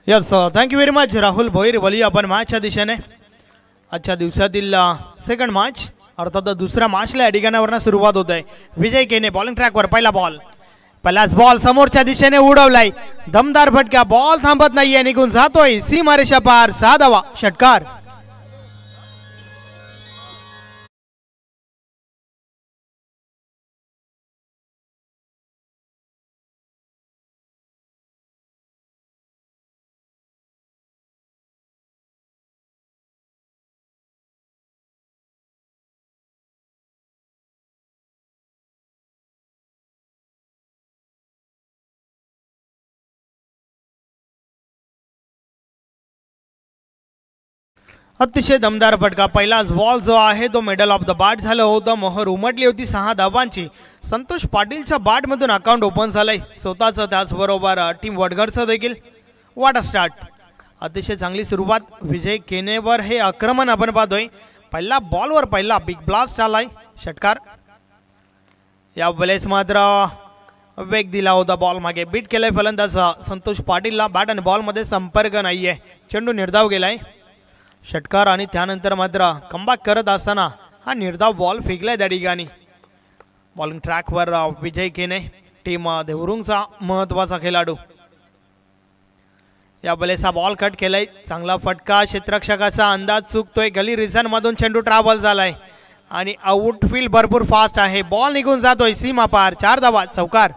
Yes thank you very much Rahul Bhoir. बोलूया आपण मॅचच्या दिशेने. आजच्या दिवसातील सेकंड मॅच अर्थात दुसऱ्या मॅचला या ठिकाणावरनं सुरुवात होत आहे. विजय केने बॉलिंग ट्रॅकवर पहिला बॉल. पहिलाच बॉल समोरच्या दिशेने उडवलाय. दमदार फटका. बॉल थांबत नाहीये, निघून जातोय सीमारेषा पार. 6 धावा. षटकार. अतिशय दमदार फटका. पहिलाच बॉल जो आहे तो मिडल ऑफ द बॅट झालं होतं. मोहर उमटली होती 6 धावांची. संतोष पाटीलच्या बॅटमधून अकाउंट ओपन झालंय स्वतःचं, त्याचबरोबर टीम वडगरचं देखील. वाट स्टार्ट. अतिशय चांगली सुरुवात विजय केनेवर. हे आक्रमण आपण पाहतोय. पहिला बॉलवर पहिला बिग ब्लास्ट आलाय. षटकार. या वेळेस मात्र वेग दिला होता. बॉल मागे बीट केलाय फलंदाज संतोष पाटीलला. बॅट आणि बॉलमध्ये संपर्क नाहीये. चेंडू निर्धाव गेलाय. षटकार. आणि त्यानंतर मात्र कमबॅक करत असताना हा निर्धाव बॉल फेकलाय त्या ठिकाणी. बॉलिंग ट्रॅकवर विजय केने, टीम देवरुंगचा महत्वाचा खेळाडू. या वेळेस हा बॉल कट केलाय. चांगला फटका. क्षेत्ररक्षकाचा अंदाज चुकतोय. गली रिझन मधून चेंडू ट्रॅव्हल झालाय आणि आउटफील्ड भरपूर फास्ट आहे. बॉल निघून जातोय सीमा पार. 4 धावा. चौकार.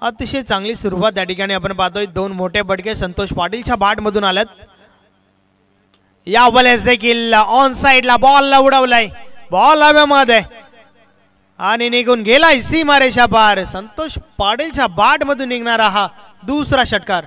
अतिशय चांगली सुरुवात त्या ठिकाणी आपण पाहतोय. 2 मोठे फटके संतोष पाटीलच्या बॅट मधून आल्यात. या वेळेस देखील ऑन साइडला बॉलला उडवलाय. बॉल हवेमध्ये आणि निघून गेलाय सीमारेषा पार. संतोष पाटीलच्या बॅट मधून निघणारा हा दुसरा षटकार.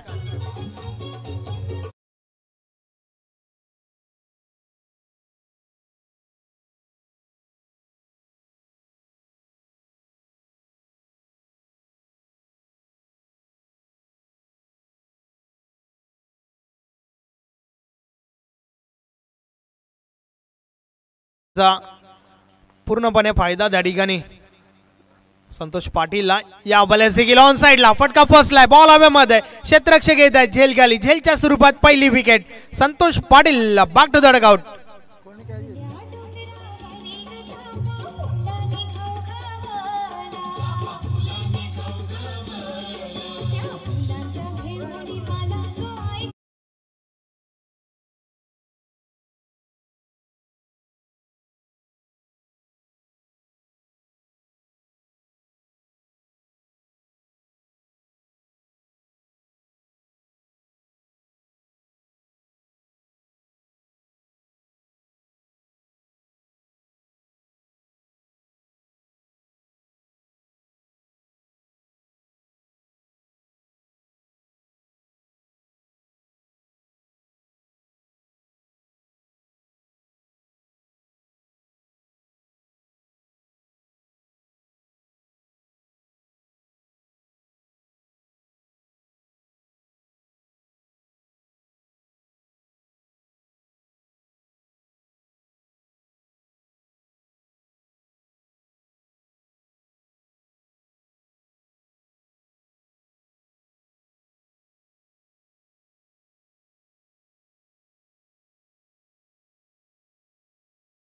पूर्णपणे फायदा त्या ठिकाणी संतोष पाटीलला. या बॉलस देखील ऑन साइडला फटका फसलाय. बॉल हवेमध्ये. क्षेत्ररक्षक येत आहे. झेल खाली. झेलच्या स्वरूपात पहिली wicket. Santosh Patil back to the dugout.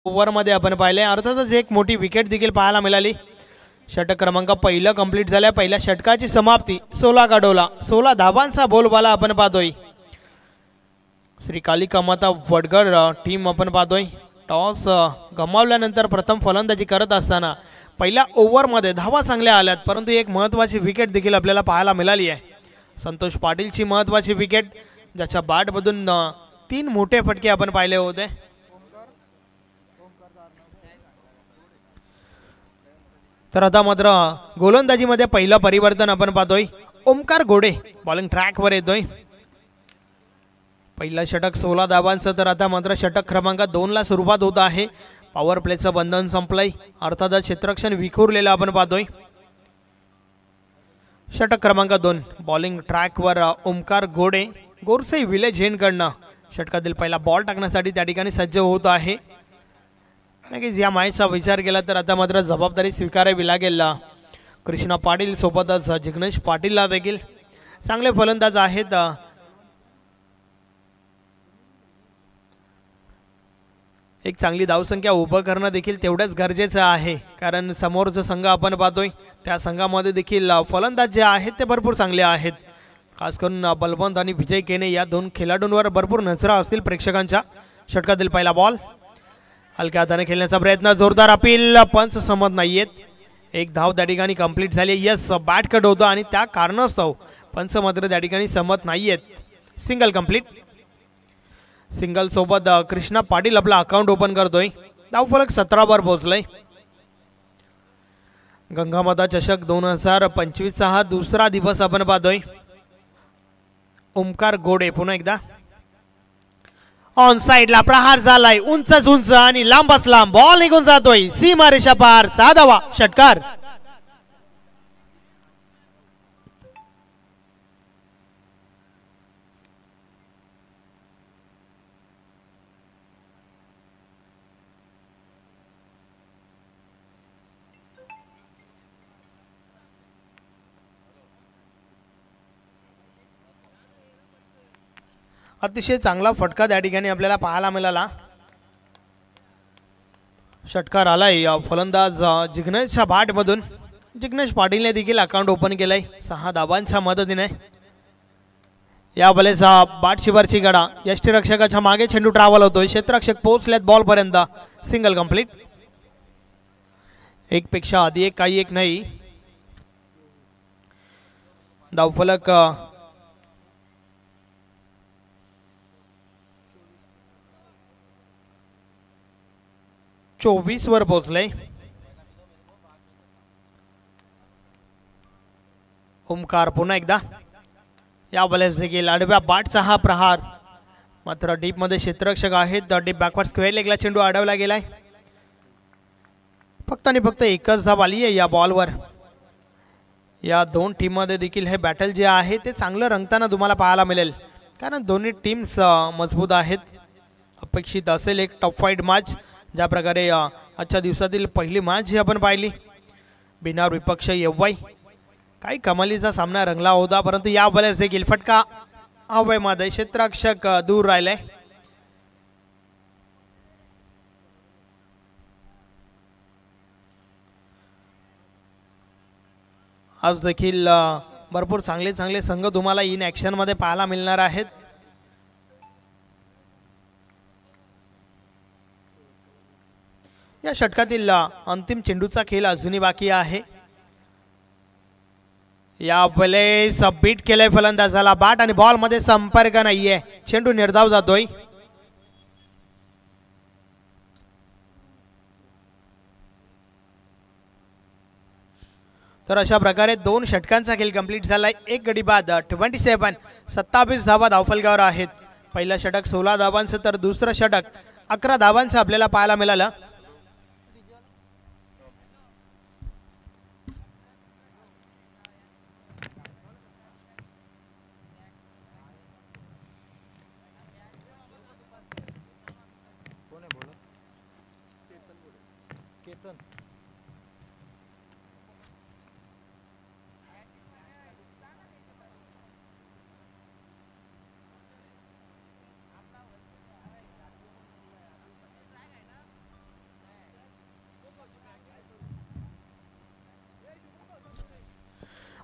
ओव्हरमध्ये आपण पाहिले अर्थातच एक मोठी विकेट देखील पाहायला मिळाली. षटक क्रमांक पहिलं कंप्लीट झालं. पहिल्या षटकाची समाप्ती 16 गाडवला. 16 धावांचा बोलबाला आपण पाहतोय. श्री कालिका माता वडगड टीम आपण पाहतोय. टॉस गमावल्यानंतर प्रथम फलंदाजी करत असताना पहिल्या ओव्हरमध्ये धावा चांगल्या आल्यात, परंतु एक महत्त्वाची विकेट देखील आपल्याला पाहायला मिळाली आहे. संतोष पाटीलची महत्त्वाची विकेट, ज्याच्या बॅटमधून 3 मोठे फटके आपण पाहिले होते. तर आता मात्र गोलंदाजीमध्ये पहिलं परिवर्तन आपण पाहतोय. ओमकार घोडे बॉलिंग ट्रॅकवर येतोय. पहिलं षटक 16 धावांचं. तर आता मात्र षटक क्रमांक 2 ला सुरुवात होत आहे. पॉवर प्लेचं बंधन संपलंय. अर्थातच क्षेत्ररक्षण विखुरलेलं आपण पाहतोय. षटक क्रमांक 2 बॉलिंग ट्रॅकवर ओमकार घोडे गोरसे विलेज हिंदकडनं षटकातील पहिला बॉल टाकण्यासाठी त्या ठिकाणी सज्ज होत आहे. नक्कीच या मॅचचा विचार केला तर आता मात्र जबाबदारी स्वीकारावी लागेल कृष्णा पाटील सोबतच जिग्नेश पाटीलला देखील. चांगले फलंदाज आहेत. एक चांगली धावसंख्या उभं करणं देखील तेवढंच गरजेचं आहे, कारण समोरचा संघ आपण पाहतोय त्या संघामध्ये देखील फलंदाज जे आहेत ते भरपूर चांगले आहेत. खास करून बलवंत आणि विजय केने या दोन खेळाडूंवर भरपूर नजरा असतील प्रेक्षकांच्या. षटकातील पहिला बॉल हलक्या हाताने खेळण्याचा प्रयत्न, जोरदार अपील, पंच सहमत नाहीयेत. एक धाव त्या ठिकाणी कंप्लीट झाली. यस, बॅट कट होतं आणि त्या कारणास्तव पंच मात्र त्या ठिकाणी सहमत नाहीयेत. Single complete. सिंगल सोबत कृष्णा पाटील आपला अकाउंट ओपन करतोय. धावफलक 17 वर पोहोचलाय. गंगामाता चषक 2025 हा दुसरा दिवस आपण पाहतोय. ओमकार घोडे पुन्हा एकदा ऑन साइडला प्रहार झालाय. उंचच उंच आणि लांबच लांब बॉल निघून जातोय सीमारेषा पार. 6 धावा, षटकार. अतिशय चांगला फटका त्या ठिकाणी आपल्याला पाहायला मिळाला. षटकार आलाय फलंदाज जिग्नेशच्या भाटमधून. जिग्नेश पाटीलने देखील अकाउंट ओपन केलंय 6 धावांच्या मदतीने. या बलेचा बाटशिवरची गडा यष्टीरक्षकाच्या मागे चेंडू ट्रॅव्हल होतोय. क्षेत्ररक्षक पोहोचलेत बॉल पर्यंत. Single complete. एक पेक्षा आधी एक, काही एक नाही. धावफलक 24 वर पोहोचले. ओमकार पुन्हा एकदा. या बॉलेस देखील आडव्या बाटचा हा प्रहार, मात्र डीप मध्ये क्षेत्ररक्षक आहेत. डीप बॅकवर्ड स्क्वेअर लेगला चेंडू अडवला गेलाय. फक्त आणि फक्त एकच धाव आली आहे या बॉलवर. या दोन टीम मध्ये देखील हे बॅटल जे आहे ते चांगलं रंगताना तुम्हाला पाहायला मिळेल, कारण दोन्ही टीम्स मजबूत आहेत. अपेक्षित असेल एक टॉप फाईट मॅच. ज्या प्रकारे आजच्या दिवसातील पहिली मॅच जी आपण पाहिली बिना विपक्ष येवाई, काही कमालीचा सामना रंगला होता. परंतु या बॉलर्स देखील फटका हवेमध्ये, क्षेत्ररक्षक दूर राहिले. आज देखील भरपूर चांगले चांगले संघ तुम्हाला इन ॲक्शन मध्ये पाहायला मिळणार आहेत. या षटकातील अंतिम चेंडूचा खेळ अजूनही बाकी आहे. या बलेस बीट केलंय फलंदाजाला. बॅट आणि बॉल मध्ये संपर्क नाहीये. चेंडू निर्धाव जातोय. तर अशा प्रकारे दोन षटकांचा खेळ कंप्लीट झालाय. एक गडी बाद 27 धावा धावफलकावर आहेत. पहिलं षटक 16 धावांचं तर दुसरं षटक 11 धावांचं आपल्याला पाहायला मिळालं.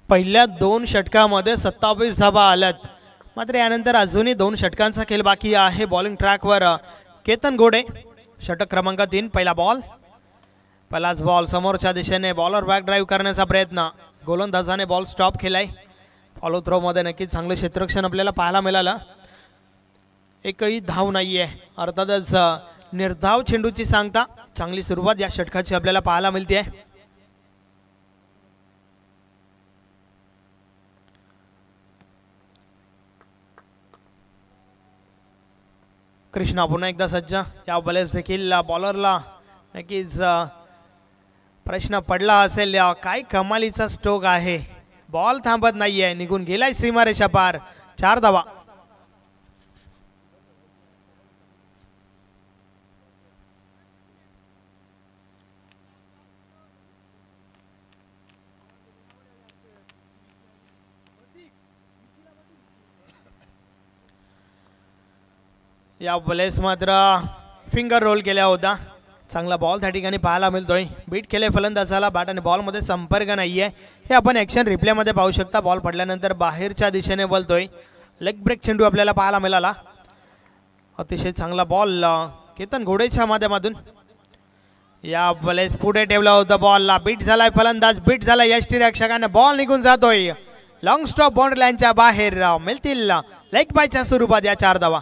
पहिल्या दोन षटकामध्ये 27 धावा आल्यात. मात्र यानंतर अजूनही दोन षटकांचा खेळ बाकी आहे. बॉलिंग ट्रॅकवर केतन घोडे. षटक क्रमांक 3. पहिला बॉल, पहिलाच बॉल समोरच्या दिशेने बॉलर बॅक ड्राईव्ह करण्याचा प्रयत्न. गोलंदाजाने बॉल स्टॉप केलाय. फॉलो थ्रो मध्ये नक्कीच चांगलं क्षेत्ररक्षण आपल्याला पाहायला मिळालं. एकही धाव नाहीये. अर्थातच निर्धाव चेंडूची सांगता. चांगली सुरुवात या षटकाची आपल्याला पाहायला मिळते. कृष्णा पुन्हा एकदा सज्ज. या वेळेस देखील बॉलरला नक्कीच प्रश्न पडला असेल. काय कमालीचा स्ट्रोक आहे. बॉल थांबत नाहीये, निघून गेलाय सीमारेषा पार. 4 धावा. या वेळेस मात्र फिंगर रोल केला होता. चांगला बॉल त्या ठिकाणी पाहायला मिळतोय. बीट केले फलंदाजाला. बॅट आणि बॉलमध्ये संपर्क नाहीये. हे आपण ॲक्शन रिप्लेमध्ये पाहू शकता. बॉल पडल्यानंतर बाहेरच्या दिशेने बोलतोय. लेग ब्रेक चेंडू आपल्याला पाहायला मिळाला. अतिशय चांगला बॉल केतन घोडेच्या माध्यमातून. या वेळेस पुढे ठेवला होता बॉलला. बीट झालाय फलंदाज. बीट झाला यष्टीरक्षकाने. बॉल निघून जातोय. लॉंग स्टॉप बाउंड्री लाईनच्या बाहेर. मिळतील लेग बायच्या स्वरूपात या 4 धावा.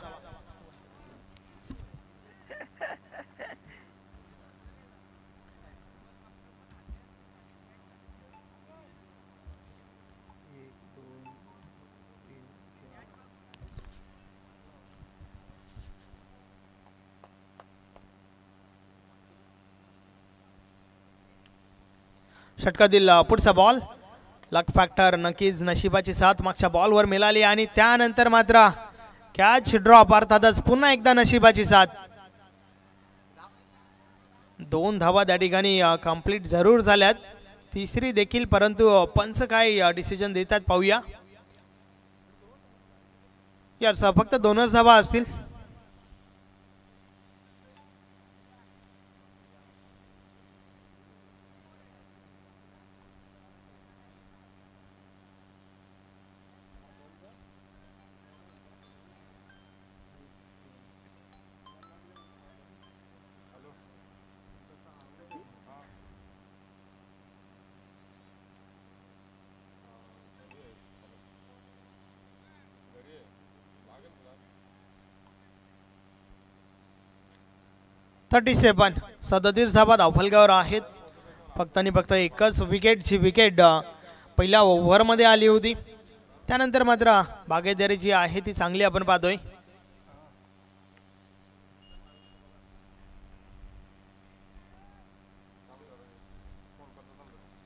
षटकातील पुढचा बॉल. लक फॅक्टर नक्कीच नशिबाची साथ मागच्या बॉलवर मिळाली आणि त्यानंतर मात्र कॅच ड्रॉप. अर्थातच पुन्हा एकदा नशिबाची साथ. 2 धावा त्या ठिकाणी कंप्लीट जरूर झाल्यात. तिसरी देखील, परंतु पंच काय डिसिजन देतात पाहूया. यार फक्त 2च धावा असतील. थर्टी 37 धावा धावफलकावर आहेत. फक्त आणि फक्त एकच विकेटची विकेट पहिल्या ओव्हरमध्ये आली होती. त्यानंतर मात्र बागेदारी जी आहे ती चांगली आपण पाहतोय.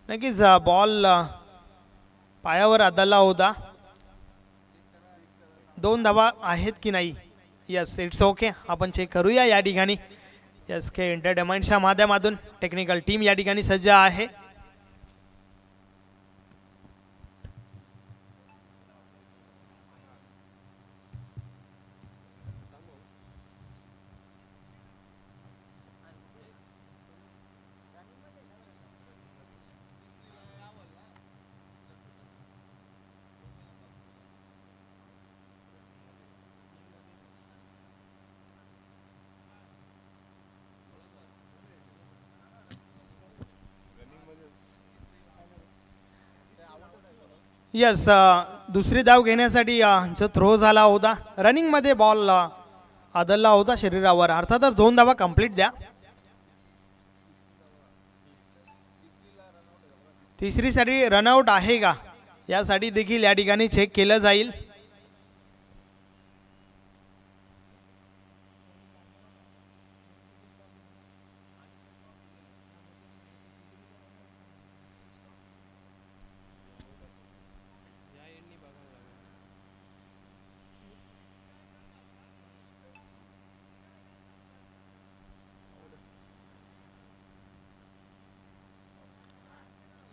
नक्कीच बॉल पायावर आदळला होता. 2 धावा आहेत की नाही. Yes, it's okay. आपण चेक करूया या ठिकाणी. एस के एंटरटेनमेंटच्या माध्यमातून टेक्निकल टीम या ठिकाणी सज्ज आहे. यस, दुसरी धाव घेण्यासाठी जो थ्रो झाला होता. रनिंगमध्ये बॉल आदळला होता शरीरावर. अर्थातच 2 धावा कंप्लीट द्या. तिसरीसाठी रनआउट आहे का यासाठी देखील या ठिकाणी चेक केलं जाईल.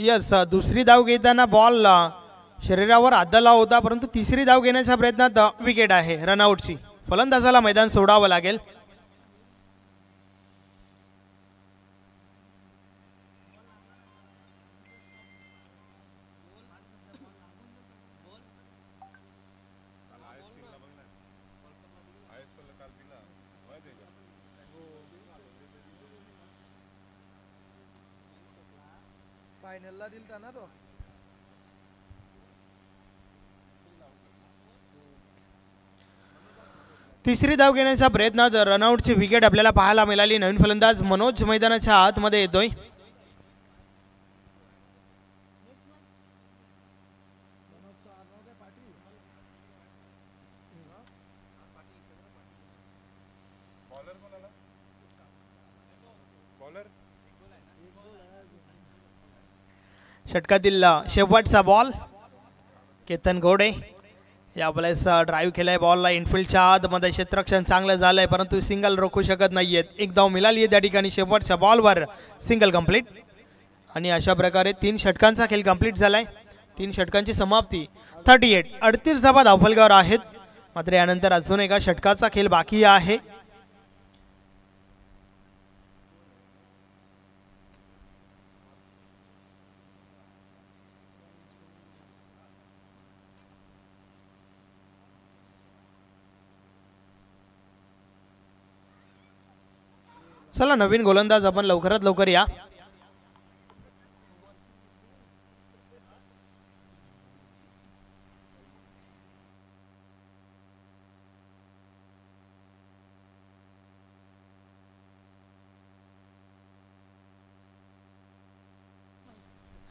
यस, दुसरी धाव घेताना बॉल शरीरावर आदळला होता, परंतु तिसरी धाव घेण्याच्या प्रयत्नात विकेट आहे रनआउटची. फलंदाजाला मैदान सोडावं लागेल. फायनलला दिलता ना तो. तिसरी धाव घेण्याच्या प्रयत्नात रनआउटची विकेट आपल्याला पाहायला मिळाली. नवीन फलंदाज मनोज मैदानाच्या आतमध्ये येतोय. षटकातील शेवटचा बॉल केतन घोडे यावेळेस ड्राईव्ह केलाय बॉलला इनफिल्डच्या आतमध्ये क्षेत्ररक्षण चांगलं झालंय परंतु सिंगल रोखू शकत नाहीयेत. एक धाव मिळाली आहे त्या ठिकाणी शेवटच्या बॉलवर सिंगल कंप्लीट आणि अशा प्रकारे 3 षटकांचा खेळ कंप्लीट झालाय. 3 षटकांची समाप्ती 38 38 धावा धावफलकावर आहेत. मात्र यानंतर अजून एका षटकाचा खेळ बाकी आहे. चला नवीन गोलंदाज आपण लवकरात लवकर या.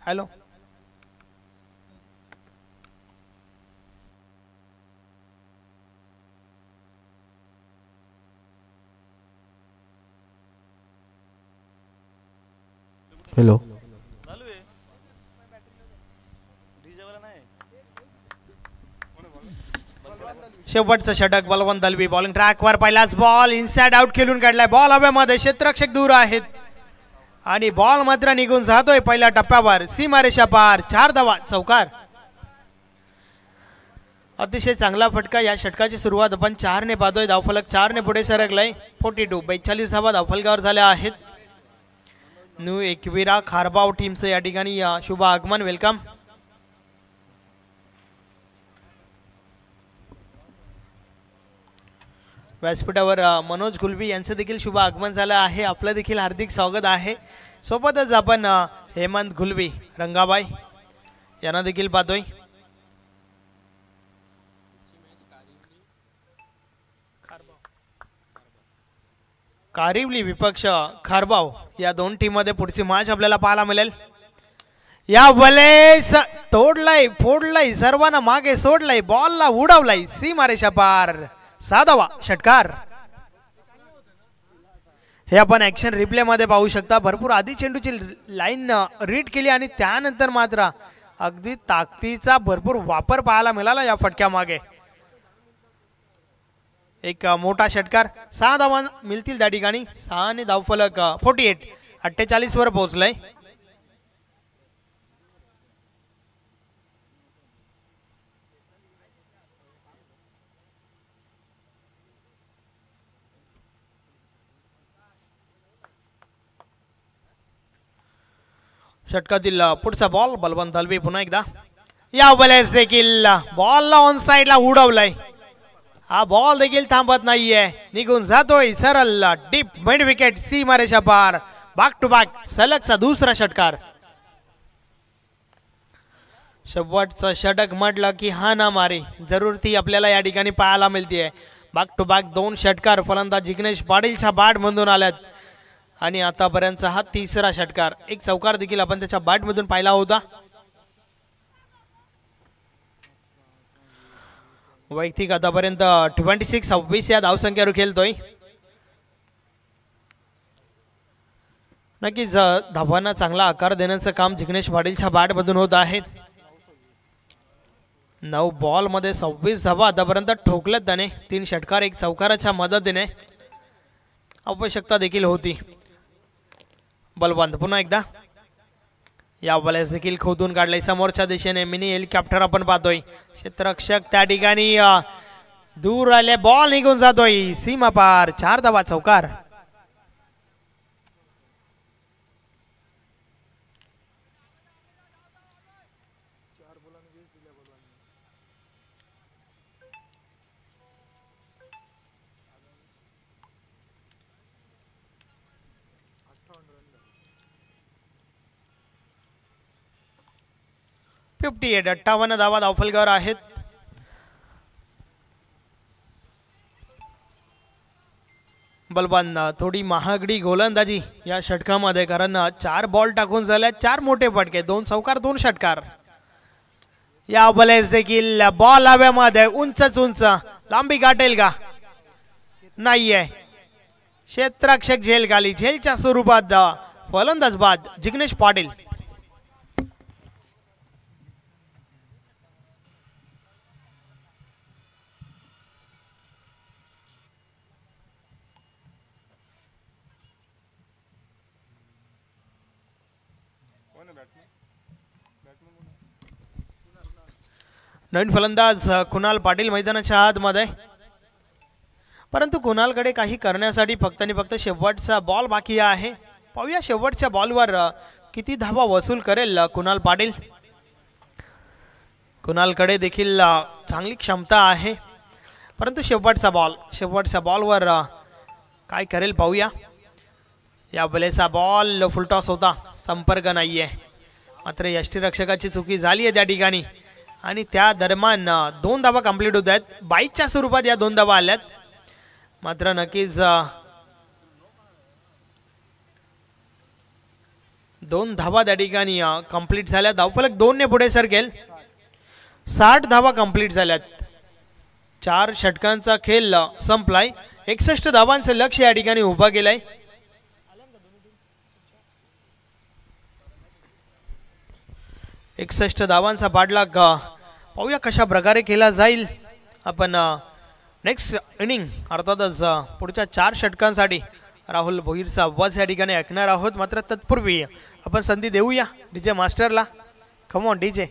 हॅलो हॅलो शेवटचं षटक बलवंत दलवी बॉलिंग ट्रॅकवर पहिलाच बॉल इनसाइड आउट खेळून काढलाय. बॉल हवेमध्ये क्षेत्ररक्षक दूर आहेत आणि बॉल मात्र निघून जातोय पहिल्या टप्प्यावर सीमारेषा पार. 4 धावा चौकार. अतिशय चांगला फटका. या षटकाची सुरुवात आपण 4 ने पाहतोय. धावफलक 4 ने पुढे सरकलाय. 42 42 धावा धावफलकावर झाल्या आहेत. न्यू एकविरा खारबाव टीमचं या ठिकाणी शुभ आगमन. वेलकम. व्यासपीठावर मनोज गुलबी यांचं देखील शुभ आगमन झालं आहे. आपलं देखील हार्दिक स्वागत आहे. सोबतच आपण हेमंत गुलबी रंगाबाई यांना देखील पाहतोय. कारिवली विपक्ष खारबाव या 2 टीममध्ये पुढची मॅच आपल्याला पाहायला मिळेल. या बलेस तोडलाय फोडलाय सर्वांना मागे सोडलाय बॉलला उडवलाय सीमारेषा पार. 6 धावा षटकार. हे आपण ऍक्शन रिप्ले मध्ये पाहू शकता. भरपूर आधी चेंडूची लाईन रीड केली आणि त्यानंतर मात्र अगदी ताकदीचा भरपूर वापर पाहायला मिळाला या फटक्या मागे. एक मोठा षटकार. 6 धावा मिळतील त्या ठिकाणी. 6 ने धावफलक 48 48 वर पोहोचलंय. षटकातील पुढचा बॉल बलवंत दलवी पुन्हा एकदा. या बलेस देखील बॉलला ऑन साइडला उडवलाय. हा बॉल देखील थांबत नाहीये. निघून जातोय सरळ डीप मिड विकेट सीमारेषा पार. बॅक टू बॅक सलगचा दुसरा षटकार. शेवटचं षटक म्हटलं की हा ना मारी जरूर ती आपल्याला या ठिकाणी पाहायला मिळते. बॅक टू बॅक 2 षटकार फलंदाज जिग्नेश पाटीलच्या बॅट मधून आल्यात आणि आतापर्यंतचा हा 3रा षटकार. एक चौकार देखील आपण त्याच्या बॅट मधून पाहिला होता. वैयक्तिक आतापर्यंत 26 या धावसंख्येवर खेळतोय. नक्कीच धावांना चांगला आकार देण्याचं काम जिग्नेश पाटीलच्या बॅट मधून होत आहे. 9 बॉल मध्ये 26 धावा आतापर्यंत ठोकल्यात त्याने. 3 षटकार 1 चौकाराच्या मदतीने. आवश्यकता देखील होती. बलवंत पुन्हा एकदा. या बॉलेस देखील खोदून काढलाय समोरच्या दिशेने. मिनी हेलिकॉप्टर आपण पाहतोय. क्षेत्ररक्षक त्या ठिकाणी दूर आले. बॉल निघून जातोय सीमा पार. 4 धावा चौकार. फिफ्टी 58 धावा धावफलकावर आहेत. बलवान थोडी महागडी गोलंदाजी या षटकामध्ये कारण 4 बॉल टाकून झाल्या. 4 मोठे फटके 2 चौकार 2 षटकार. या बलेस देखील बॉल हवेमध्ये उंच लांबी गाठेल का नाहीये. क्षेत्ररक्षक झेल खाली, झेलच्या स्वरूपात फलंदाज बाद जिग्नेश पाटील. नवीन फलंदाज कुणाल पाटील मैदानाच्या आतमध्ये, परंतु कुणालकडे काही करण्यासाठी फक्त आणि फक्त शेवटचा बॉल बाकी आहे. पाहूया शेवटच्या बॉलवर किती धावा वसूल करेल कुणाल पाटील. कुणालकडे देखील चांगली क्षमता आहे, परंतु शेवटच्या बॉलवर काय करेल पाहूया. या वेळेचा बॉल फुलटॉस होता, संपर्क नाहीये, मात्र यष्टीरक्षकाची चुकी झाली आहे त्या ठिकाणी आणि त्या दरम्यान 2 धावा कंप्लीट होत आहेत. 22च्या स्वरूपात या 2 धावा आल्यात, मात्र नक्कीच 2 धावा त्या ठिकाणी कंप्लीट झाल्या. धावफलक 2 ने पुढे सरकेल. 60 धावा कंप्लीट झाल्यात. 4 षटकांचा खेळ संपलाय. 61 धावांचं लक्ष या ठिकाणी उभा केलंय. एकसष्ट धावांचा पाठलाग पाहूया कशा प्रकारे केला जाईल. आपण नेक्स्ट इनिंग अर्थातच पुढच्या 4 षटकांसाठी राहुल भोईरचा आवाज या ठिकाणी ऐकणार आहोत. मात्र तत्पूर्वी आपण संधी देऊया डीजे मास्टरला. Come on DJ.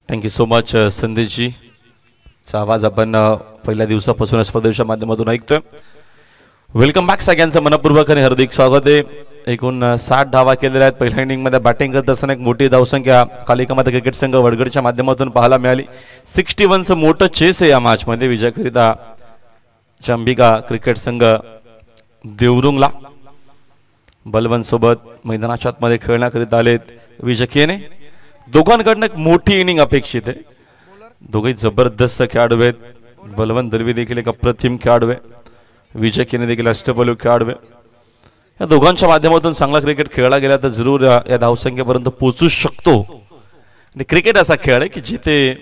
Thank you so much संदेशजी. चा आवाज आपण पहिल्या दिवसापासून स्पर्धेच्या माध्यमातून ऐकतोय. Welcome back. सगळ्यांचं मनपूर्वक आणि हार्दिक स्वागत आहे. एकूण 60 धावा केलेल्या आहेत. पहिल्या इनिंगमध्ये बॅटिंग करत असताना एक मोठी धावसंख्या कालिकामध्ये क्रिकेट संघ वडगडच्या माध्यमातून पाहायला मिळाली. 61चं मोठं चेस आहे या मॅचमध्ये. विजयकरिता अंबिका क्रिकेट संघ देवरुंगला बलवंत सोबत मैदानाच्या आतमध्ये खेळण्याकरिता आलेत. विजयकेने दोघांकडनं एक मोठी इनिंग अपेक्षित आहे. दोघे जबरदस्त खेळाडू आहेत. बलवंत दलवी देखील एक अप्रतिम खेळाडू आहे. विजयकेने देखील अष्टपैलू खेळाडू आहे. या दोघांच्या माध्यमातून चांगला क्रिकेट खेळला गेला तर जरूर या धावसंख्येपर्यंत पोहोचू शकतो. आणि क्रिकेट असा खेळ आहे की जिथे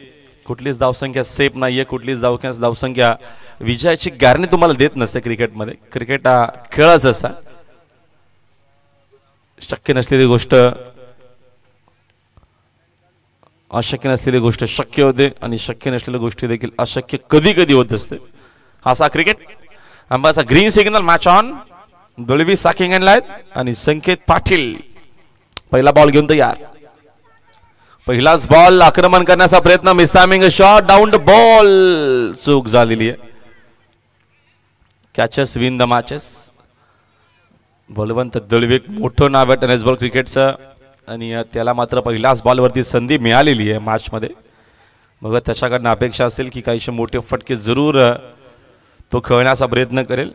कुठलीच धावसंख्या सेफ नाहीये, कुठलीच धावसंख्या विजयाची गॅरंटी तुम्हाला देत नसते. क्रिकेटमध्ये क्रिकेट हा खेळच असा. शक्य नसलेली गोष्ट अशक्य नसलेली गोष्ट शक्य होते आणि शक्य नसलेल्या गोष्टी देखील अशक्य कधी कधी होत असते. असा क्रिकेट अंबाचा green signal match on. Dalvi साकिंग अँड लाईन आणि संकेत पाटील पहिला बॉल घेऊन तयार. पहिलाच बॉल आक्रमण करण्याचा प्रयत्न मिसामिंग शॉट डाऊन द बॉल चूक झालेली आहे. Catches win the matches. Balwant Dalvi मोठं नाव आहे टेनिस बॉल क्रिकेटचं आणि त्याला मात्र पहिल्याच बॉलवरती संधी मिळालेली आहे मॅचमध्ये. मग त्याच्याकडनं अपेक्षा असेल की काहीशे मोठे फटके जरूर तो खेळण्याचा प्रयत्न करेल.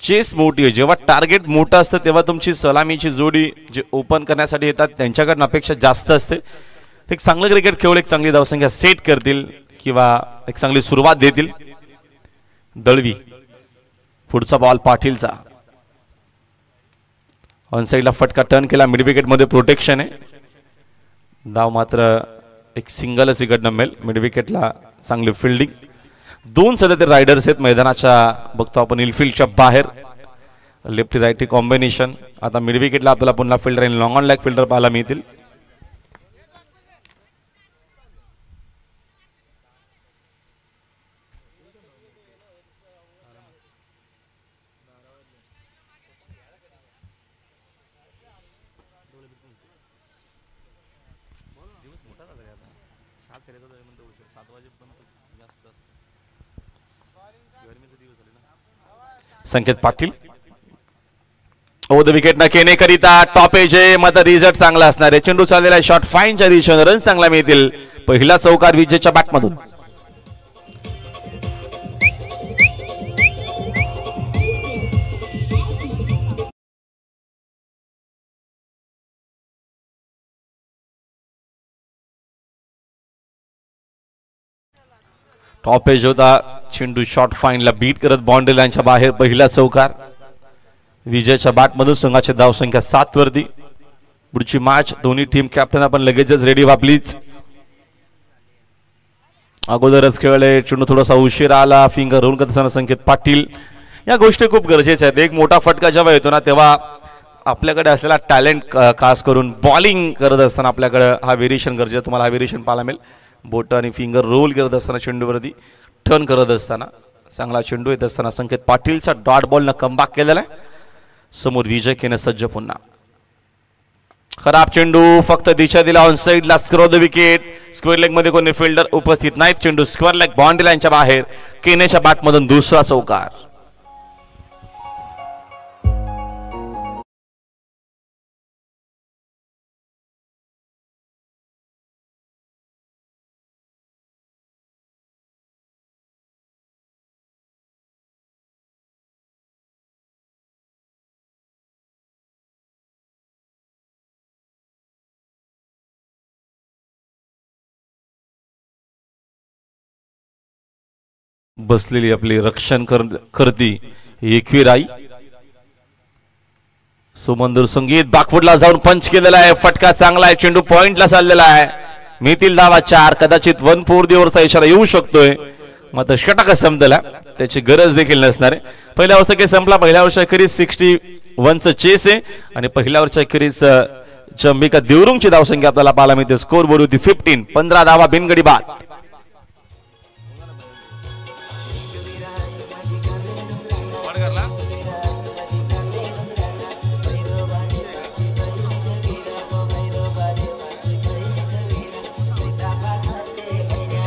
चेस मोठी आहे. जेव्हा टार्गेट मोठं असतं तेव्हा तुमची सलामीची जोडी जे ओपन करण्यासाठी येतात त्यांच्याकडनं अपेक्षा जास्त असते. एक चांगलं क्रिकेट खेळून एक चांगली धावसंख्या सेट करतील किंवा एक चांगली सुरुवात देतील. दळवी पुढचा बॉल पाटीलचा. ऑन साईडला फटका टर्न केला. मिड विकेट मध्ये प्रोटेक्शन आहे. धाव मात्र एक सिंगलच इकडनं मिळेल. मिड विकेटला चांगली फिल्डिंग. दोन सध्या ते रायडर्स आहेत मैदानाच्या. बघतो आपण इनफिल्डच्या बाहेर लेफ्टी राईटी कॉम्बिनेशन. आता मिड विकेटला आपल्याला पुन्हा फिल्डर आणि लॉंग ऑन लॅग फिल्डर पाहायला मिळतील. संकेत पाटील ओद विकेट न केने करिता टॉप एज आहे. मात्र रिझल्ट चांगला असणार आहे. चेंडू चाललेला शॉट फाईनच्या दिशेने रन चांगला मिळतील. पहिला चौकार विजेच्या बॅटमधून. टॉप एज होता. चेंडू शॉट फाईनला बीट करत बाउंड्री लाईनच्या बाहेर पहिला चौकार विजयच्या बॅटमधून. संघाची धावसंख्या 7 वरती. पुढची मॅच दोन्ही टीम कॅप्टन आपण लगेचच रेडी व्हा प्लीज. अगोदरच खेळले. चेंडू थोडासा उशीर आला. फिंगर रोल करत असताना संकेत पाटील. या गोष्टी खूप गरजेच्या आहेत. एक मोठा फटका जेव्हा येतो ना तेव्हा आपल्याकडे असलेला टॅलेंट खास करून बॉलिंग करत असताना आपल्याकडे हा व्हेरिएशन गरजेचं. तुम्हाला हा व्हेरिएशन पाहायला मिळेल. बोट आणि फिंगर रोल करत असताना चेंडूवरती टर्न करत असताना चांगला चेंडू येत असताना संकेत पाटीलचा डॉट बॉल न कमबॅक केलेला आहे. समोर विजय केने सज्ज पुन्हा. खराब चेंडू फक्त दिशा दिला ऑन साईडला. स्क्रो द विकेट. स्क्वेअर लेग मध्ये कोणी फिल्डर उपस्थित नाहीत. चेंडू स्क्वेअर लेग बाउंड्री लाईनच्या बाहेर. केनेच्या बॅटमधून दुसरा चौकार. बसलेली आपली रक्षण करती एकविराई. सुमंदर संगीत बॅकफुटला जाऊन पंच केलेला आहे. फटका चांगला आहे. चेंडू पॉइंटला चाललेला आहे. मिळतील धावा 4. कदाचित 140 ओव्हरचा इशारा येऊ शकतोय. मात्र षटक संपला त्याची गरज देखील नसणार आहे. पहिल्या वर्षा काही संपला. पहिल्या वर्षा अखेरीस 61चं चेस आहे आणि पहिल्या वर्षा अखेरीस चंबिका देवरुंगची धावसंख्या आपल्याला पाहायला मिळते. स्कोर बोर्ड होती 15. 15 धावा बिनगडी बाद.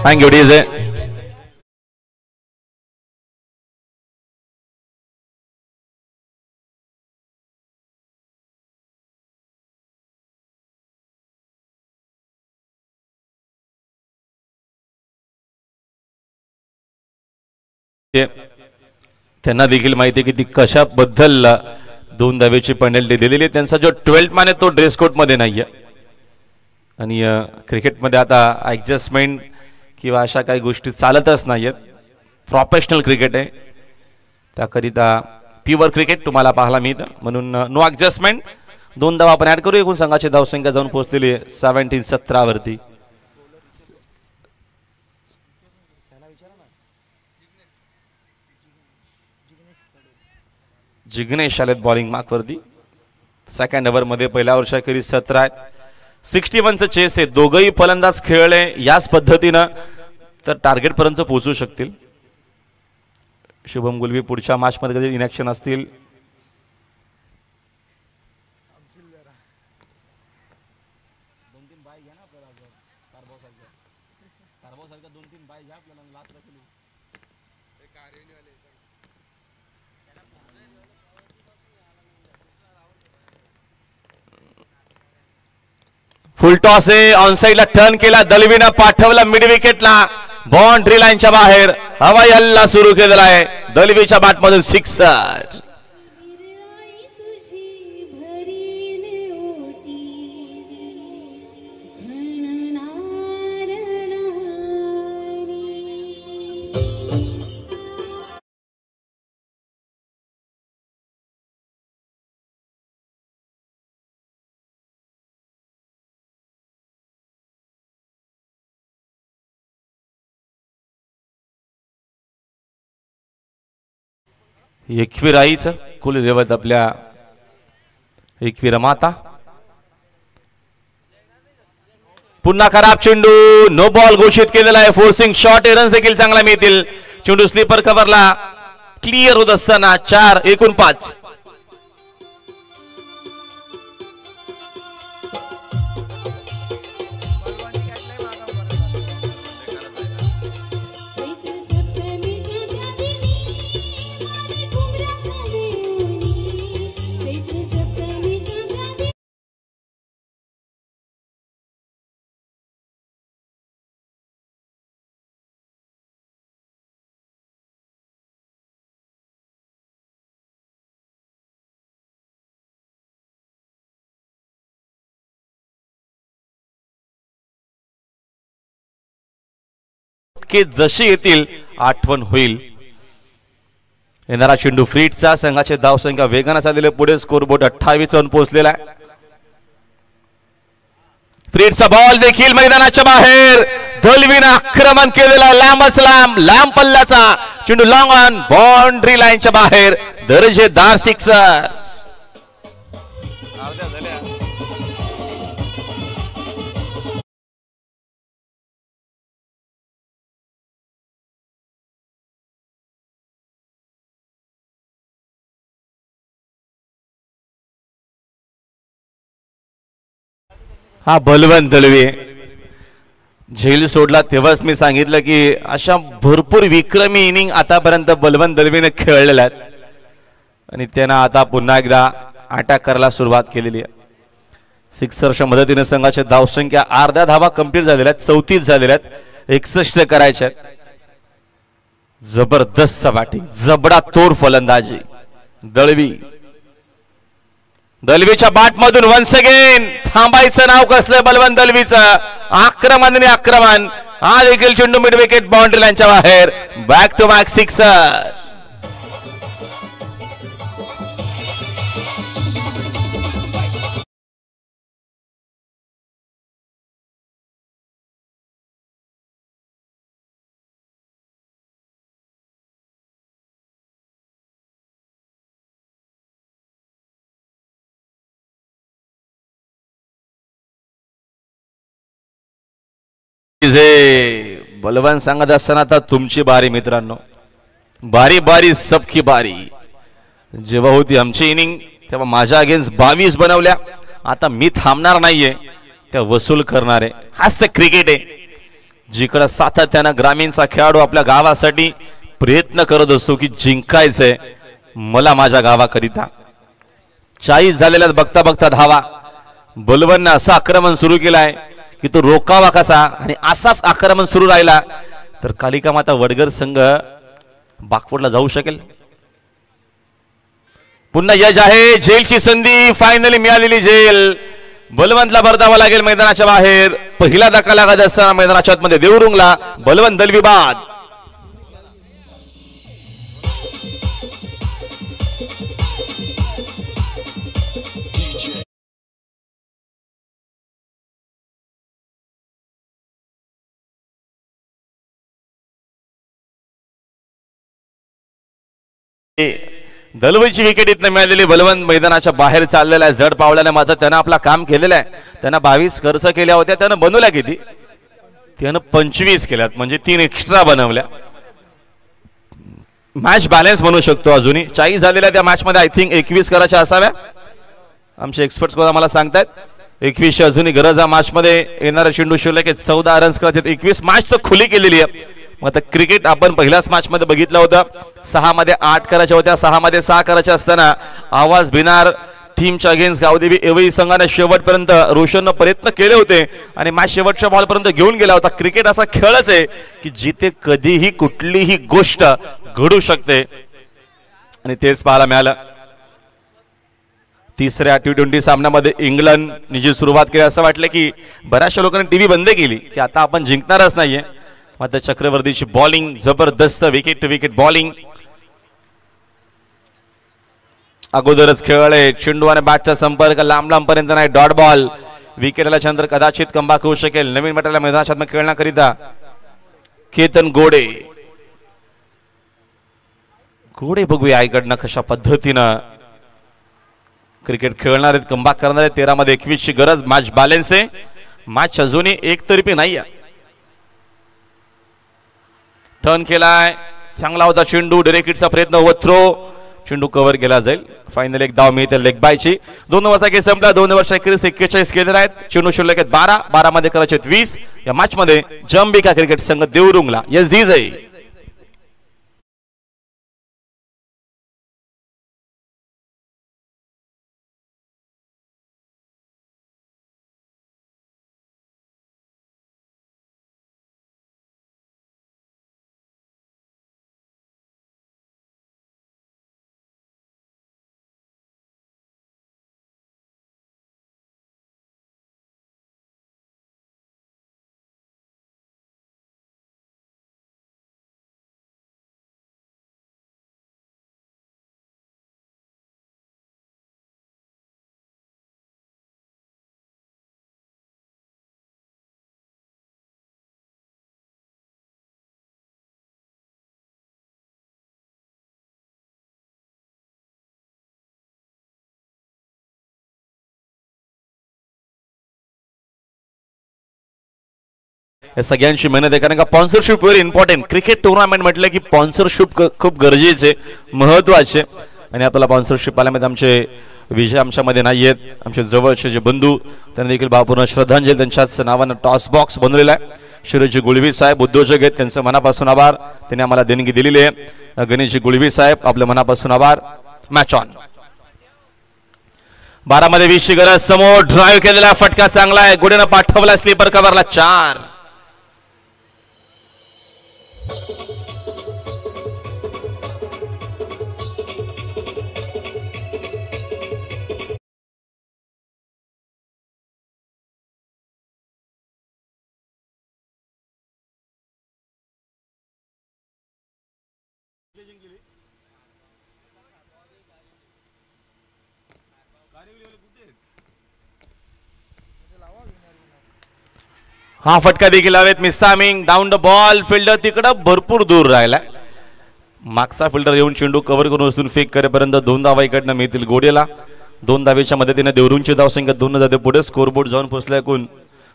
Thank you, DJ. त्यांना देखील माहिती आहे की ती कशाबद्दल 2 धावेची पेनल्टी दिलेली आहे. त्यांचा जो 12th मॅन आहे तो ड्रेस कोड मध्ये नाहीये आणि क्रिकेटमध्ये आता ऍडजस्टमेंट किंवा अशा काही गोष्टी चालतच नाहीयेत. प्रोफेशनल क्रिकेट आहे. त्याकरिता प्युअर क्रिकेट तुम्हाला पाहायला मिळतं. म्हणून नो ऍडजस्टमेंट. 2 धावा आपण ऍड करू. एकूण संघाची धावसंख्या जाऊन पोहोचलेली आहे 17 वरती. जिग्नेश आलेत बॉलिंग मार्क वरती. सेकंड ओव्हरमध्ये पहिल्या वर्षाखेरीज 17 आहेत. 61चं चेस आहे. दोघंही फलंदाज खेळले याच पद्धतीनं तर टार्गेट पर्यंत पोहोचू शकतील. शुभम गुलवी पुढच्या मॅचमध्ये कधी इनॅक्शन असतील. फुल टॉस आहे. ऑन साइडला टर्न केला. दलवीनं पाठवला मिड विकेटला. बाउंड्री लाईनच्या बाहेर हवाई हल्ला सुरू केलेला आहे. दलवीच्या बॅटमधून सिक्सर. एकवीर आईच कुलदेवत आपल्या एकवीर माता. पुन्हा खराब चेंडू. नो बॉल घोषित केलेला आहे. Forcing shot. रन्स देखील चांगला मिळतील. चेंडू स्लीपर कव्हरला क्लिअर होत असताना 4 एकूण 5. की जशी येतील आठवण होईल. येणारा चेंडू फ्रीटचा. संघाचे धावसंख्या वेगाने चाललेले पुढे. स्कोरबोर्ड 28 वर पोहोचलेला आहे. फ्रीटचा बॉल देखील मैदानाच्या बाहेर. दलवीनं आक्रमण केलेला. लांबच लांब पल्ल्याचा चेंडू. लॉंग ऑन बाउंड्री लाईनच्या बाहेर. दर्जेदार सिक्सर. हा बलवंत दलवी. झेल सोडला तेव्हाच मी सांगितलं की अशा भरपूर विक्रमी इनिंग आतापर्यंत बलवंत दलवीने खेळलेल्या आहेत आणि त्यानं आता पुन्हा एकदा अटॅक करायला सुरुवात केलेली आहे. सिक्सरच्या मदतीने संघाची धावसंख्या अर्ध्या धावा कंप्लीट झालेल्या आहेत. 34 झालेल्या आहेत. 61 करायच्या आहेत. जबरदस्त बॅटिंग. जबडा तोड फलंदाजी दलवी. दलवीच्या बॅटमधून वन्स अगेन थांबायचं नाव कसलं बलवंत दलवीचं. आक्रमण. हा देखील चेंडू मिड विकेट बाउंड्री लाईनच्या बाहेर. Back to back sixer. बलवान सांगत असताना आता तुमची बारी मित्रांनो. बारी सबकी बारी. जेव्हा होती आमची इनिंग तेव्हा माझ्या अगेन्स्ट 22 बनवल्या. आता मी थांबणार नाहीये. त्या वसूल करणारे. हास्य क्रिकेट आहे. जिकडे सातत्यानं ग्रामीणचा खेळाडू आपल्या गावासाठी प्रयत्न करत असतो की जिंकायचंय मला माझ्या गावाकरिता. 40 झालेल्या बघता बघता धावा. बलवानने असं आक्रमण सुरू केलंय की तो रोकावा कसा. आणि असाच आक्रमण सुरू राहिला तर कालिका माता वडगर संघ बाकफोडला जाऊ शकेल. पुन्हा यश आहे. झेलची संधी फायनली मिळालेली झेल. बलवंतला बरदावा लागेल मैदानाच्या बाहेर. पहिला धक्का लागत असताना मैदानाच्या आतमध्ये देवरुंगला बलवंत दलवी बाद. दलवईची विकेट इथनं मिळालेली. बलवंत मैदानाच्या बाहेर चाललेला आहे जड पावल्याने. मात्र त्यानं आपला काम केलेलं आहे. त्यानं 22 खर्च केल्या होत्या. त्यानं बनवल्या किती? त्यानं 25 केल्यात, म्हणजे 3 एक्स्ट्रा बनवल्या. मॅच बॅलन्स म्हणू शकतो. अजूनही 40 झालेल्या त्या मॅच मध्ये आय थिंक 21 करायच्या असाव्या. आमचे एक्सपर्ट्स मला सांगतायत 21 अजूनही गरज आहे. मॅच मध्ये येणारा चेंडू शिवले की 14 रन्स करतात. 21 मॅच तर खुली केलेली आहे. मग आता क्रिकेट आपण पहिल्याच मॅच मध्ये बघितलं होतं. 6 मध्ये 8 करायच्या होत्या, 6 मध्ये 6 करायच्या असताना आवाज भिनार टीमच्या अगेन्स्ट गावदेवी एवई संघाने शेवटपर्यंत रोशननं प्रयत्न केले होते आणि मॅच शेवटच्या बॉलपर्यंत घेऊन गेला होता. क्रिकेट असा खेळच आहे की जिथे कधीही कुठलीही गोष्ट घडू शकते आणि तेच पाहायला मिळालं. तिसऱ्या T20 सामन्यामध्ये इंग्लंडने जी सुरुवात केली असं वाटलं की बऱ्याचशा लोकांनी टीव्ही बंद केली की आता आपण जिंकणारच नाहीये. मात्र चक्रवर्तीची बॉलिंग जबरदस्त, विकेट टू विकेट बॉलिंग. अगोदरच खेळले चेंडू आणि बॅटचा संपर्क लांब पर्यंत नाही. डॉट बॉल विकेटला चंद्र कदाचित कमबॅक होऊ शकेल. नवीन मॅटरला मैदानात खेळण्याकरिता केतन घोडे बघूया आईकडनं कशा पद्धतीनं क्रिकेट खेळणार आहेत, कमबॅक करणार आहेत. 13 मध्ये 21 ची गरज. मॅच बॅलन्स आहे. मॅच अजूनही एकतर्फी नाही आहे. टर्न केलाय, चांगला होता चेंडू. डायरेक्ट हिटचा प्रयत्न व थ्रो. चेंडू कव्हर केला जाईल. फायनल एक धाव मिळते लेग बायची. 2 ओव्हरचा खेळ संपला. 2 ओव्हरच्या अखेरीस 41 केले आहेत. चेंडू शिल्लक आहेत 12 मध्ये करायचे 20. या मॅच मध्ये जंबिका क्रिकेट संघ देवरुंगला यस विजयी. सगळ्यांची मेहनत आहे कारण का sponsorship very important. Cricket tournament म्हटलं की स्पॉन्सरशिप खूप गरजेचे, महत्वाचे. आणि आपल्याला स्पॉन्सरशिप आल्यामध्ये आमचे विजय आमच्यामध्ये नाही आहेत. आमचे जवळचे जे बंधू त्यांना देखील भावपूर्ण श्रद्धांजली. त्यांच्याच नावानं टॉस बॉक्स बनवलेला आहे. शिरोजी गुळवी साहेब उद्योजक आहेत, त्यांचं मनापासून आभार. त्यांनी आम्हाला देणगी दिलेली आहे. गणेशजी गुळवी साहेब आपल्या मनापासून आभार. Match on. 12 मध्ये 20 ची गरज. समोर ड्राईव्ह केलेला फटका चांगला आहे. गुडेनं पाठवला स्लीपर कव्हरला 4. हा फटका देखील हवेत. मिसामिंग डाऊन द बॉल. फिल्डर तिकडं भरपूर दूर राहिला. मागचा फिल्डर येऊन चेंडू कव्हर करून उचलून फेक करेपर्यंत 2 धावा इकडनं मिळतील गोडेला. 2 धावेच्या मदतीने देवरुंगची धावसंख्या 2 जाते पुढे. स्कोरबोर्ड जाऊन पोहोचला एकूण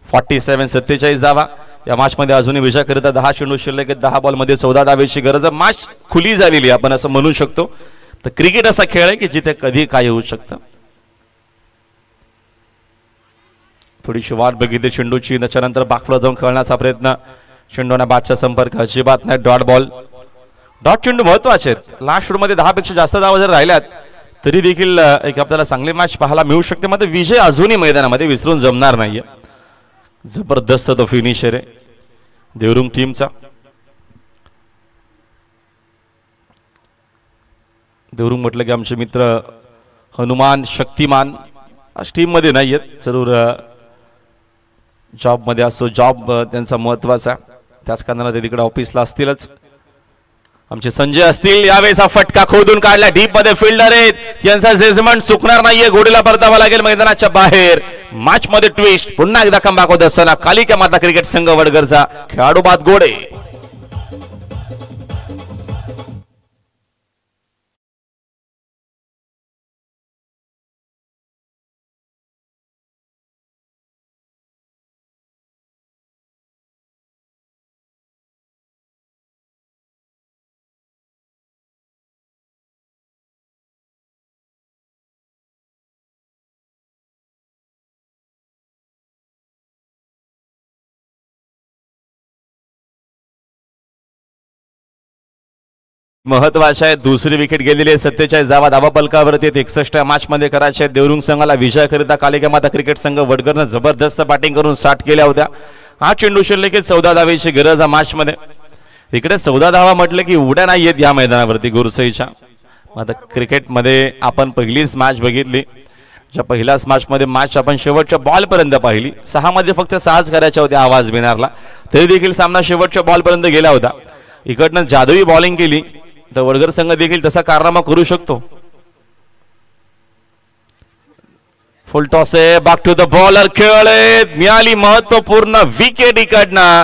47 धावा. या मॅच मध्ये अजूनही विजय करिता 10 चेंडू शिल्लक. 10 बॉल मध्ये 14 धावेची गरज. मॅच खुली झालेली आपण असं म्हणू शकतो. तर क्रिकेट असा खेळ आहे की जिथे कधी काय होऊ शकतं. थोडीशी वाट बघितली चेंडूची. त्याच्यानंतर बाकला जाऊन खेळण्याचा प्रयत्न. चेंडूने बॅटचा संपर्क अजिबात नाही. Dot ball. डॉट चेंडू महत्वाचे आहेत. लास्ट मध्ये 10 पेक्षा जास्त धावा जर राहिल्यात तरी देखील एक आपल्याला चांगली मॅच पाहायला मिळू शकते. मात्र विजय अजूनही मैदानामध्ये विसरून जमणार नाहीये. जबरदस्त तो फिनिशर आहे देवरुंग टीमचा. देवरुंग म्हटलं की आमचे मित्र हनुमान शक्तिमान आज टीम मध्ये नाही आहेत. जरूर जॉब मध्ये असतो. जॉब त्यांचा महत्वाचा. त्याच कारणाने ते तिकडे ऑफिसला असतीलच. आमचे संजय असतील. यावेळेस फटका खोदून काढला. डीप मध्ये फिल्डर आहेत. त्यांचा जजमेंट चुकणार नाहीये. घोडीला परतावा लागेल मैदानाच्या बाहेर. मॅच मध्ये ट्विस्ट. पुन्हा एकदा कमबॅक होत असताना कालिका माता क्रिकेट संघ वडगरचा खेळाडू बाद घोडे. महत्वाचे आहे. दुसरी विकेट गेलेली आहे. 47 धावा धावा फलकावरती 61 मॅच मध्ये करायचे. देवरुंग संघाला विजयाकरिता कालिका माता क्रिकेट संघ वडगरनं जबरदस्त बॅटिंग करून 60 केल्या होत्या. हा चेंडू शिल्लक 14 धावेची गरज आहे मॅच मध्ये. इकडे 14 धावा म्हटलं की उड्या नाही येत या मैदानावरती गुरसईच्या. आता क्रिकेटमध्ये आपण पहिलीच मॅच बघितली. ज्या पहिल्याच मॅचमध्ये मॅच आपण शेवटच्या बॉलपर्यंत पाहिली. 6 मध्ये फक्त 6च करायच्या होत्या आवाज बिनारला, तरी देखील सामना शेवटच्या बॉलपर्यंत गेला होता. इकडनं जादुई बॉलिंग केली तर वडगर संघ देखील तसा कारनामा करू शकतो. फुल टॉस आहे. Back to the bowler. खेळ मिळाली महत्वपूर्ण विकेट. इकडनं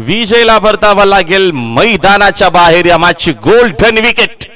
विजयला परतावा लागेल मैदानाच्या बाहेर. या मॅचची गोल्डन विकेट.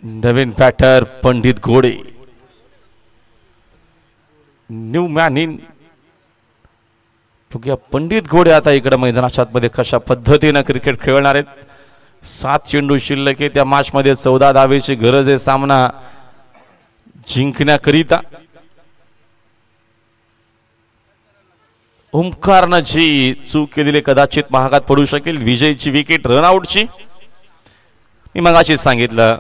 नवीन बॅटर पंडित घोडे. New man in. पंडित घोडे आता इकडे मैदानाच्या आतमध्ये कशा पद्धतीने क्रिकेट खेळणार आहेत. 7 चेंडू शिल्लक आहे. त्या मॅच मध्ये 14 धावेची गरज आहे सामना जिंकण्याकरिता. ओमकारनं जी चूक केलेली कदाचित महागात पडू शकेल. विजयची विकेट रनआउटची. मी मगाशीच सांगितलं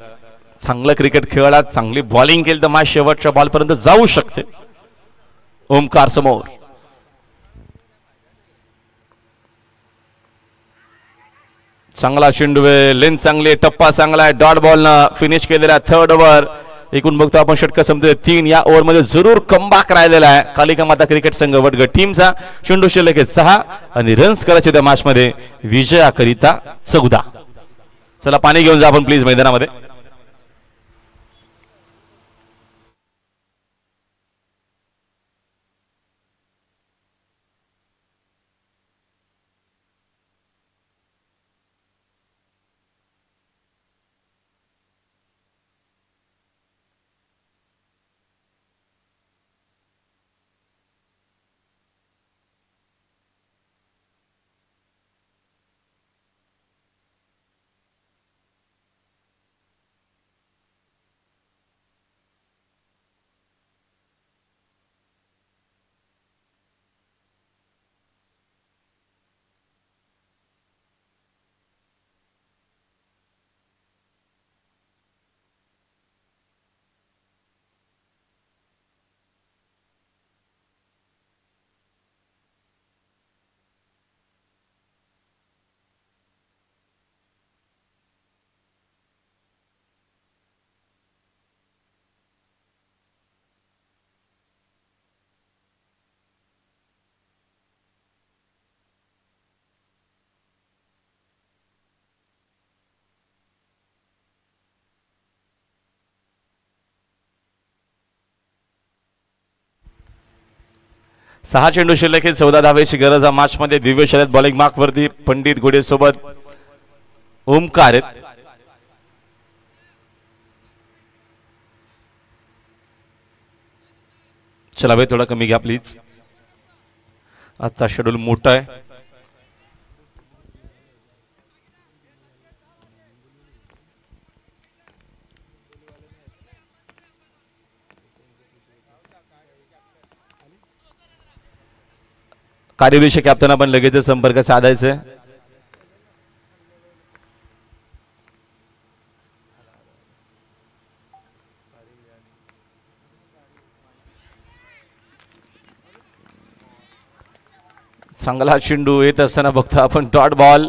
चांगलं क्रिकेट खेळला, चांगली बॉलिंग केली तर मॅच शेवटच्या बॉलपर्यंत जाऊ शकते. ओमकार समोर. चांगला चेंडू आहे. लेंथ चांगली, टप्पा चांगला आहे. डॉट बॉलनं फिनिश केलेला 3rd ओव्हर. एकूण बघतो आपण षटक संपते 3. या ओव्हर मध्ये जरूर कमबॅक राहिलेला आहे कालिका माता क्रिकेट संघ वडगड टीमचा. चेंडू शिल्लक 6 आणि रन्स करायचे त्या मॅच मध्ये विजयाकरिता 14. चला पाणी घेऊन जा आपण प्लीज मैदानामध्ये. सहा चेंडू शिल्लक 14 धावेची गरज मॅच मध्ये. दिव्य शर्यत बॉलिंग मार्क वरती पंडित घोडे सोबत ओमकार. चला भाई थोडा कमी घ्या प्लीज. आजचा शेड्यूल मोठा आहे. कार्यदीच्या कॅप्टन आपण लगेच संपर्क साधायचे. चांगला चेंडू येत असताना बघतो आपण डॉट बॉल.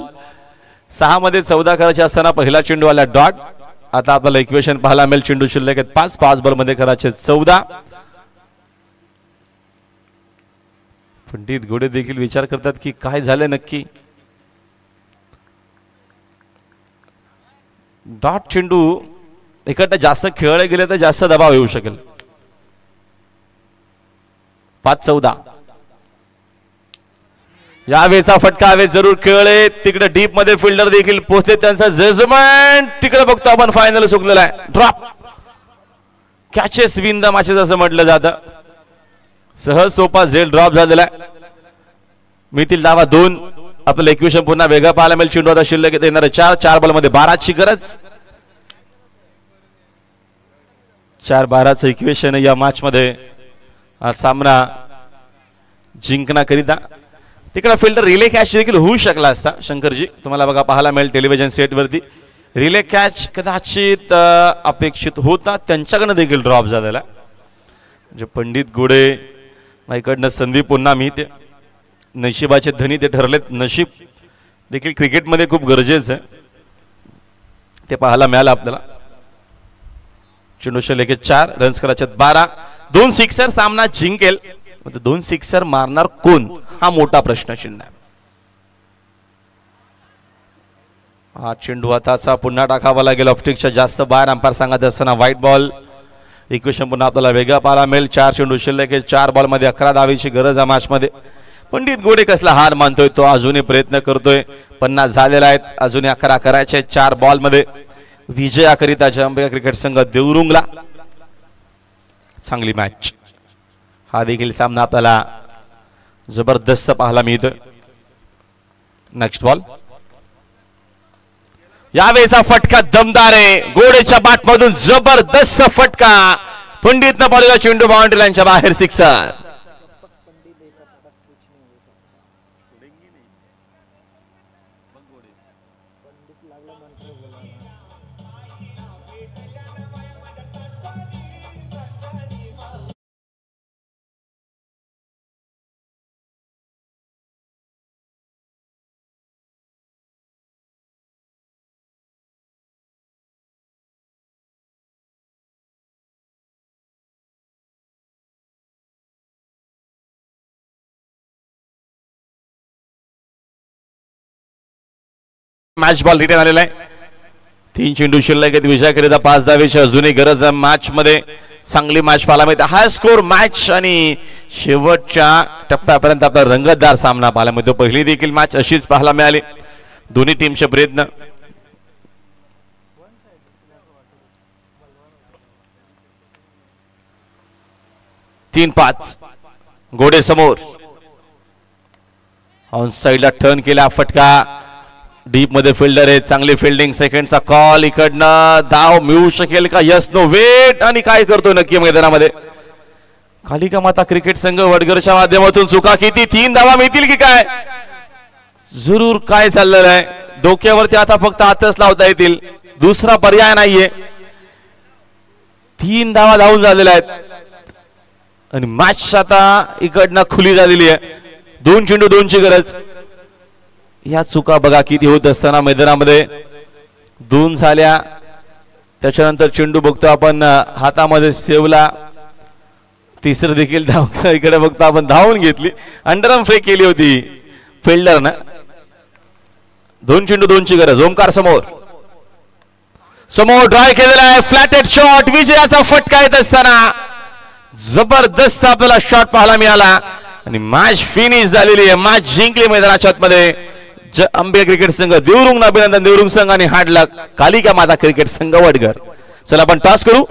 6 मध्ये 14 करायचे असताना पहिला चेंडू आला डॉट. आता आपल्याला इक्वेशन पाहायला मिळेल. चेंडू शिल्लक 5 बॉल मध्ये करायचे 14. पंडित घोडे देखील विचार करतात की काय झालं नक्की. डॉट चेंडू इकडनं जास्त खेळले गेले तर जास्त दबाव येऊ शकेल. 5-14 यावेळेचा फटका हवे जरूर खेळले. तिकडे डीप मध्ये फिल्डर देखील पोहोचले. त्यांचा जजमेंट तिकडे बघतो आपण. फायनल चुकलेला आहे. Drop. Catches win the matches असं म्हटलं जातं. सहज सोपा झेल ड्रॉप झालेला आहे. मिळतील धावा 2. आपलं इक्वेशन पुन्हा वेगळं पाहायला मिळेल. चेंडू आता शिल्लक येणार 4 बॉलमध्ये 12ची गरज. 4-12चं इक्वेशन या मॅच मध्ये सामना जिंकण्याकरिता. तिकडे फिल्डर रिले कॅच देखील होऊ शकला असता. शंकरजी तुम्हाला बघा पाहायला मिळेल टेलिव्हिजन सेटवरती. रिले कॅच कदाचित अपेक्षित होता. त्यांच्याकडनं देखील ड्रॉप झालेला. म्हणजे पंडित घोडे इकडनं संधी पुन्हा मिळते. नशिबाचे धनी ते ठरलेत. नशीब देखील क्रिकेटमध्ये खूप गरजेचं आहे. ते पाहायला मिळालं आपल्याला. चेंडू शिल्लक 4 रन्स करायचे 12. 2 सिक्सर सामना जिंकेल. 2 सिक्सर मारणार कोण हा मोठा प्रश्न चिन्ह आहे. हा चेंडू आता पुन्हा टाकावा लागेल. ऑप्टिकच्या जास्त बाहेर अंपायर सांगत असताना व्हाईट बॉल. इक्वेशन पुन्हा आपल्याला वेगळा पाहायला मिळेल. 4 चेंडू शिल्लक 4 बॉलमध्ये 11 धावेची गरज आहे मॅच मध्ये. पंडित घोडे कसला हार मानतोय तो अजूनही प्रयत्न करतोय. 50 झालेला आहेत. अजूनही 11 करायचे 4 बॉलमध्ये. विजयाकरिता अंबिका क्रिकेट संघ देवरुंगला. चांगली मॅच. हा देखील सामना आपल्याला जबरदस्त पाहायला मिळतोय. Next ball. यावेळेचा फटका दमदार आहे. घोडेच्या बॅट मधून जबरदस्त फटका. पंडितनं पाहिलेला चेंडू बाउंड्री लाईनच्या बाहेर सिक्सर. मॅच बॉल रिटर्न आलेला आहे. 3 चेंडू शिल्लक आहेत. विजयाकरिता 5 धावेची अजूनही गरज आहे मॅच मध्ये. चांगली मॅच पाहायला मिळते. हाय स्कोर मॅच आणि शेवटच्या टप्प्यापर्यंत आपला रंगतदार सामना पाहायला मिळतो. पहिली देखील मॅच अशीच पाहायला मिळाली. दोन्ही टीमचे प्रयत्न. तीन 5 घोडे समोर. ऑन साइडला टर्न केला. फटका डीप मध्ये फिल्डर आहे. चांगली फिल्डिंग. सेकंडचा कॉल. इकडनं धाव मिळू शकेल का. Yes no wait. आणि काय करतो नक्की मैदानामध्ये. कालिका माता क्रिकेट संघ वडगरच्या माध्यमातून चुका किती. 3 धावा मिळतील की काय. जरूर काय चाललेलं आहे. डोक्यावरती आता फक्त हातच लावता येतील. दुसरा पर्याय नाहीये. 3 धावा धावून झालेल्या आहेत आणि मॅच आता इकडनं खुली झालेली आहे. 2 चेंडू 2ची गरज. या चुका बघा किती होत असताना मैदानामध्ये. 2 झाल्या. त्याच्यानंतर चेंडू बघतो आपण हातामध्ये सेवला. तिसरं देखील धाव इकडे बघतो आपण धावून घेतली. अंडरआर्म फेक केली होती फिल्डरनं. 2 चेंडू 2ची गरज. ओमकार समोर. समोर ड्राय केलेला आहे. Flatted shot. विजयाचा फटका येत असताना जबरदस्त आपल्याला शॉट पाहायला मिळाला आणि मॅच फिनिश झालेली आहे. मॅच जिंकली मैदानाच्या आतमध्ये. अंबिका क्रिकेट संघ देवरुंग. अभिनंदन देवरुंग संघ आणि हार्ड लक कालिका माता क्रिकेट संघ वडगर. चला आपण टॉस करू.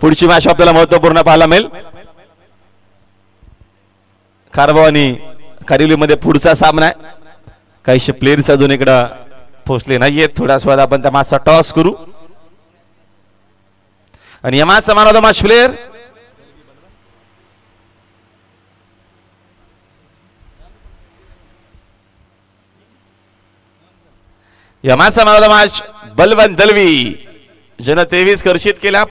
पुढची मॅच आपल्याला महत्वपूर्ण पाहायला मिळेल. कारभार आणि कारिवलीमध्ये पुढचा सामना आहे. काहीशे प्लेयर्स अजून इकडे पोहोचले नाहीयेत. थोड्याच वेळात आपण त्या मॅचचा टॉस करू आणि या मॅचचा man of the match player या मॅचचा man of the match Balwant Dalvi. ज्यानं 23 कर्षित केल्या.